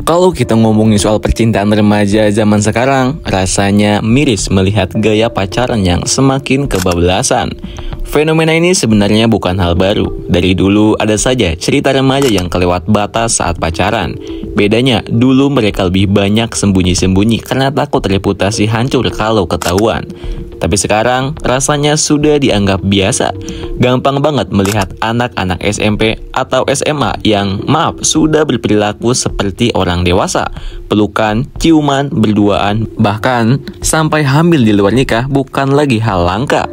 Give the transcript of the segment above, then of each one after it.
Kalau kita ngomongin soal percintaan remaja zaman sekarang, rasanya miris melihat gaya pacaran yang semakin kebablasan. Fenomena ini sebenarnya bukan hal baru. Dari dulu ada saja cerita remaja yang kelewat batas saat pacaran. Bedanya, dulu mereka lebih banyak sembunyi-sembunyi karena takut reputasi hancur kalau ketahuan. Tapi sekarang rasanya sudah dianggap biasa. Gampang banget melihat anak-anak SMP atau SMA yang sudah berperilaku seperti orang dewasa. Pelukan, ciuman, berduaan, bahkan sampai hamil di luar nikah bukan lagi hal langka.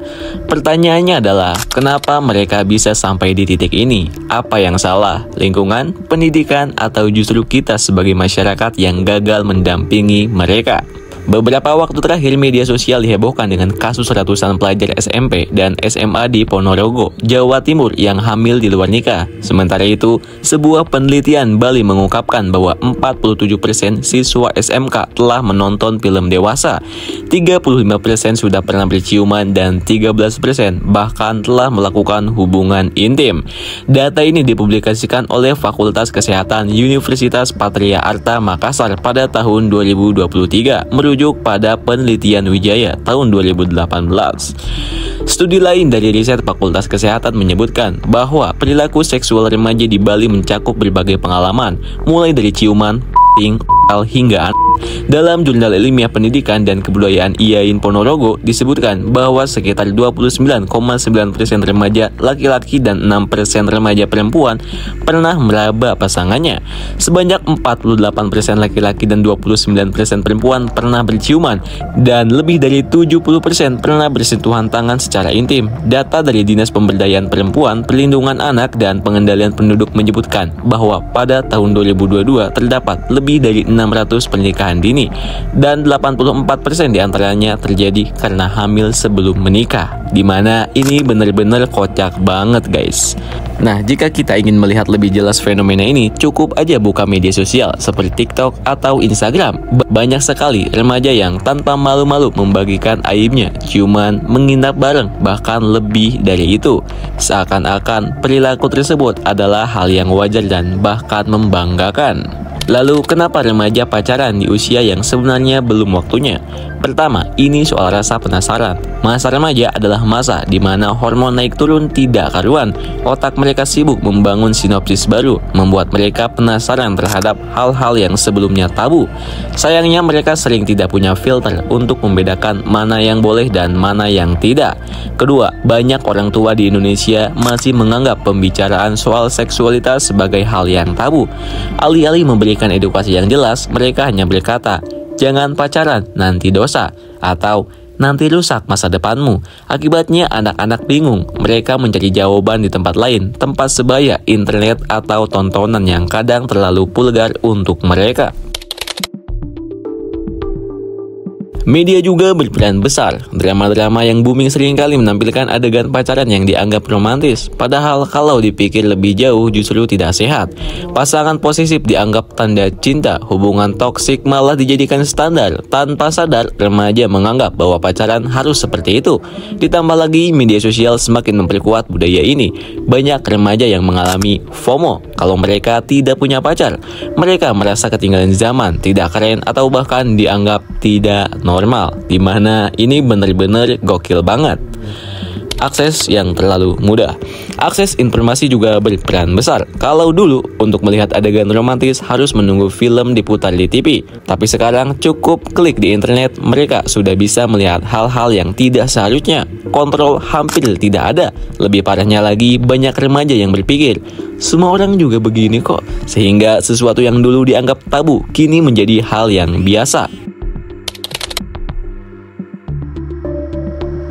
Pertanyaannya adalah, kenapa mereka bisa sampai di titik ini? Apa yang salah? Lingkungan, pendidikan, atau justru kita sebagai masyarakat yang gagal mendampingi mereka? Beberapa waktu terakhir media sosial dihebohkan dengan kasus ratusan pelajar SMP dan SMA di Ponorogo, Jawa Timur yang hamil di luar nikah. Sementara itu, sebuah penelitian Bali mengungkapkan bahwa 47% siswa SMK telah menonton film dewasa, 35% sudah pernah berciuman, dan 13% bahkan telah melakukan hubungan intim. Data ini dipublikasikan oleh Fakultas Kesehatan Universitas Patria Arta Makassar pada tahun 2023, merujuk pada penelitian Wijaya tahun 2018. Studi lain dari riset Fakultas Kesehatan menyebutkan bahwa perilaku seksual remaja di Bali mencakup berbagai pengalaman, mulai dari ciuman, hingga dalam jurnal ilmiah pendidikan dan kebudayaan IAIN Ponorogo disebutkan bahwa sekitar 29,9% remaja laki-laki dan 6% remaja perempuan pernah meraba pasangannya. Sebanyak 48% laki-laki dan 29% perempuan pernah berciuman, dan lebih dari 70% pernah bersentuhan tangan secara intim. Data dari Dinas Pemberdayaan Perempuan, Perlindungan Anak, dan Pengendalian Penduduk menyebutkan bahwa pada tahun 2022 terdapat lebih dari 600 pernikahan dini, dan 84% diantaranya terjadi karena hamil sebelum menikah, dimana ini benar-benar kocak banget guys. Nah, jika kita ingin melihat lebih jelas fenomena ini, cukup aja buka media sosial seperti TikTok atau Instagram. Banyak sekali remaja yang tanpa malu-malu membagikan aibnya, ciuman, menginap bareng, bahkan lebih dari itu. Seakan-akan perilaku tersebut adalah hal yang wajar dan bahkan membanggakan. Lalu, kenapa remaja pacaran di usia yang sebenarnya belum waktunya? Pertama, ini soal rasa penasaran. Masa remaja adalah masa di mana hormon naik turun tidak karuan. Otak mereka sibuk membangun sinopsis baru, membuat mereka penasaran terhadap hal-hal yang sebelumnya tabu. Sayangnya mereka sering tidak punya filter untuk membedakan mana yang boleh dan mana yang tidak. Kedua, banyak orang tua di Indonesia masih menganggap pembicaraan soal seksualitas sebagai hal yang tabu. Alih-alih memberikan edukasi yang jelas, mereka hanya berkata, "Jangan pacaran, nanti dosa," atau "nanti rusak masa depanmu." Akibatnya anak-anak bingung. Mereka mencari jawaban di tempat lain, tempat sebaya, internet, atau tontonan yang kadang terlalu vulgar untuk mereka. Media juga berperan besar. Drama-drama yang booming seringkali menampilkan adegan pacaran yang dianggap romantis. Padahal kalau dipikir lebih jauh justru tidak sehat. Pasangan posesif dianggap tanda cinta. Hubungan toksik malah dijadikan standar. Tanpa sadar, remaja menganggap bahwa pacaran harus seperti itu. Ditambah lagi, media sosial semakin memperkuat budaya ini. Banyak remaja yang mengalami FOMO kalau mereka tidak punya pacar. Mereka merasa ketinggalan zaman, tidak keren, atau bahkan dianggap tidak normal, dimana ini benar-benar gokil banget. Akses yang terlalu mudah. Akses informasi juga berperan besar. Kalau dulu untuk melihat adegan romantis harus menunggu film diputar di TV, tapi sekarang cukup klik di internet, mereka sudah bisa melihat hal-hal yang tidak seharusnya. Kontrol hampir tidak ada. Lebih parahnya lagi, banyak remaja yang berpikir, semua orang juga begini kok, sehingga sesuatu yang dulu dianggap tabu kini menjadi hal yang biasa.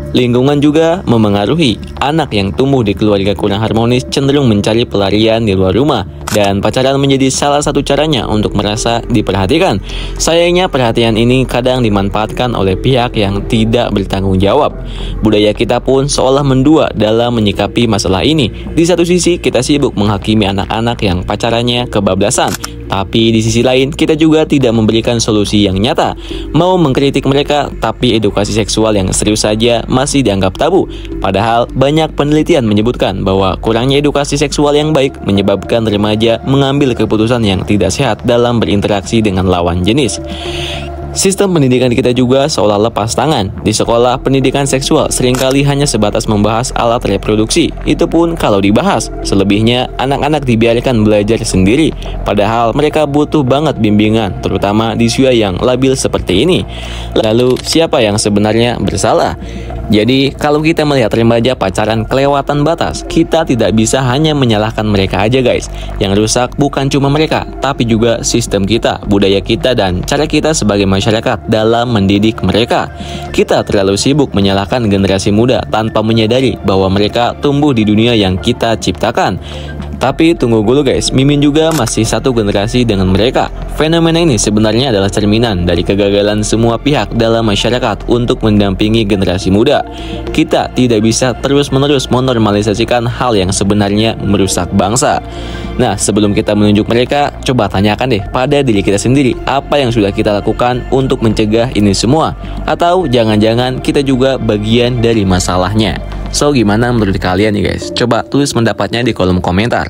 Lingkungan juga memengaruhi. Anak yang tumbuh di keluarga kurang harmonis cenderung mencari pelarian di luar rumah, dan pacaran menjadi salah satu caranya untuk merasa diperhatikan. Sayangnya perhatian ini kadang dimanfaatkan oleh pihak yang tidak bertanggung jawab. Budaya kita pun seolah mendua dalam menyikapi masalah ini. Di satu sisi kita sibuk menghakimi anak-anak yang pacarannya kebablasan, Tapi di sisi lain, kita juga tidak memberikan solusi yang nyata. Mau mengkritik mereka, tapi edukasi seksual yang serius saja masih dianggap tabu. Padahal banyak penelitian menyebutkan bahwa kurangnya edukasi seksual yang baik menyebabkan remaja mengambil keputusan yang tidak sehat dalam berinteraksi dengan lawan jenis. Sistem pendidikan kita juga seolah lepas tangan. Di sekolah, pendidikan seksual seringkali hanya sebatas membahas alat reproduksi. Itu pun kalau dibahas. Selebihnya, anak-anak dibiarkan belajar sendiri. Padahal mereka butuh banget bimbingan, terutama di usia yang labil seperti ini. Lalu, siapa yang sebenarnya bersalah? Jadi, kalau kita melihat remaja pacaran kelewatan batas, kita tidak bisa hanya menyalahkan mereka aja guys. Yang rusak bukan cuma mereka, tapi juga sistem kita, budaya kita, dan cara kita sebagai masyarakat dalam mendidik mereka. Kita terlalu sibuk menyalahkan generasi muda tanpa menyadari bahwa mereka tumbuh di dunia yang kita ciptakan. Tapi tunggu dulu guys, Mimin juga masih satu generasi dengan mereka. Fenomena ini sebenarnya adalah cerminan dari kegagalan semua pihak dalam masyarakat untuk mendampingi generasi muda. Kita tidak bisa terus-menerus menormalisasikan hal yang sebenarnya merusak bangsa. Nah, sebelum kita menunjuk mereka, coba tanyakan deh pada diri kita sendiri, apa yang sudah kita lakukan untuk mencegah ini semua? Atau jangan-jangan kita juga bagian dari masalahnya? So, gimana menurut kalian nih guys? Coba tulis pendapatnya di kolom komentar.